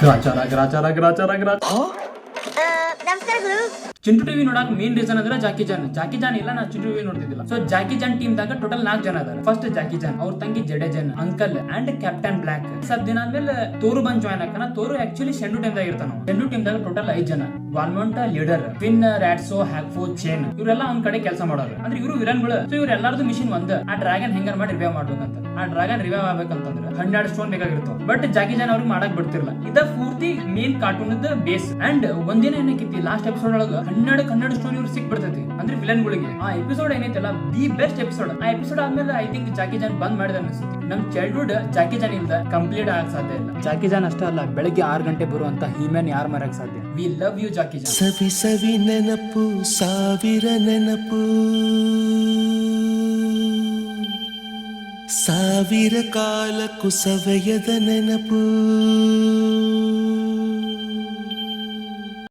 ಗ್ರಾಚಾರ ಗ್ರಾಚಾರ ಗ್ರಾಚಾರ ಗ್ರಾಚಾರ. ಚಿಂಟು ಟಿವಿ ನೋಡಕ್ ಮೇನ್ ರೀಸನ್ ಅಂದ್ರೆ ಜಾಕಿ ಜಾನ್ ಇಲ್ಲ, ನಾ ಚಿಂಟು ಟಿವಿ ನೋಡ್ತಿದ್ದಿಲ್ಲ. ಸೊ ಜಾಕಿ ಜಾನ್ ಟೀಮ್ ದಾಗ ಟೋಟಲ್ 4 ಜನ ಅದಾರ. ಫಸ್ಟ್ ಜಾಕಿ ಜಾನ್, ಅವ್ರ ತಂಗಿ ಜಡೇಜನ್, ಅಂಕಲ್ ಅಂಡ್ ಕ್ಯಾಪ್ಟನ್ ಬ್ಲಾಕ್. ಸ್ವಲ್ಪ ದಿನ ಆದ್ಮೇಲೆ ತೋರು ಬಂದ್ ಜಾಯ್ನ್ ಹಾಕನ. ತೋರು ಆಕ್ಚುಲಿ ಶೆಂಡು ಟೀಮ್ ದಾಗ ಇರ್ತಾನ. ಶೆಂಡು ಟೀಮ್ ದಾಗ ಟೋಟಲ್ 5 ಜನ. ವಾಲ್ಮೌಂಟ್ ಲೀಡರ್, ಫಿನ್, ರ್ಯಾಟ್ಸೋ, ಹ್ಯಾಕ್ಫೋ, ಚೇನ್, ಇವರೆಲ್ಲ ಒಂದ್ ಕಡೆ ಕೆಲಸ ಮಾಡೋರು. ಅಂದ್ರೆ ಇವರು ವಿಲನ್ಗಳು. ಸೊ ಇವ್ರ ಎಲ್ಲಾರ್ದು ಮಿಷನ್ ಒಂದ್, ಆ ಡ್ರ್ಯಾಗನ್ ಹೆಂಗಾರ ಮಾಡಿ ರಿವೈವ್ ಮಾಡ್ಬೇಕಂತ. ಆ ಡ್ರ್ಯಾಗನ್ ರಿವೈವ್ ಆಗ್ಬೇಕಂತಂದ್ರೆ 12 ಸ್ಟೋನ್ ಬೇಕಾಗಿರ್ತಾವ. ಬಟ್ ಜಾಕಿ ಜಾನ್ ಅವ್ರಿಗೆ ಮಾಡಕ್ ಬಿಡ್ತಿರ್ಲ. ಇದ ಪೂರ್ತಿ ಮೇನ್ ಕಾರ್ಟೂನ್ ಬೇಸ್. ಅಂಡ್ ಒಂದಿನ ಏನೈತಿ, ಲಾಸ್ಟ್ ಎಪಿಸೋಡ್ ಒಳಗ 12 ಸ್ಟೋನ್ ಇವ್ರು ಸಿಕ್ ಬಿಡ್ತೈತಿ. ಅಂದ್ರೆ ವಿಲನ್ ಗಳಿಗೆ. ಆ ಎಪಿಸೋಡ್ ಏನೈತಲ್ಲ, ದಿ ಬೆಸ್ಟ್ ಎಪಿಸೋಡ್. ಆ ಎಪಿಸೋಡ್ ಆದ್ಮೇಲೆ ಐ ಥಿಂಕ್ ಜಾಕಿ ಜಾನ್ ಬಂದ್ ಮಾಡಿದ ಅನ್ಸುತ್ತೆ. ನಮ್ ಚೈಲ್ಡ್ಹುಡ್ ಜಾಕಿ ಜಾನ್ ಇಲ್ದ ಕಂಪ್ಲೀಟ್ ಆಗಕ್ ಸಾಧ್ಯ ಇಲ್ಲ. ಜಾಕಿ ಜಾನ್ ಅಷ್ಟೇ ಅಲ್ಲ, ಬೆಳಗ್ಗೆ 6 ಗಂಟೆ ಬರುವಂತ ಹೀಮ್ಯಾನ್ ಯಾರು ಮರಕ್ ಸಾಧ್ಯ. We love you Jackie Chan. ಸವಿ ಸವಿ ನೆನಪು, ಸಾವಿರ ನೆನಪು, ಸಾವಿರ ಕಾಲಕ್ಕೂ ಸವೆಯದ ನೆನಪು.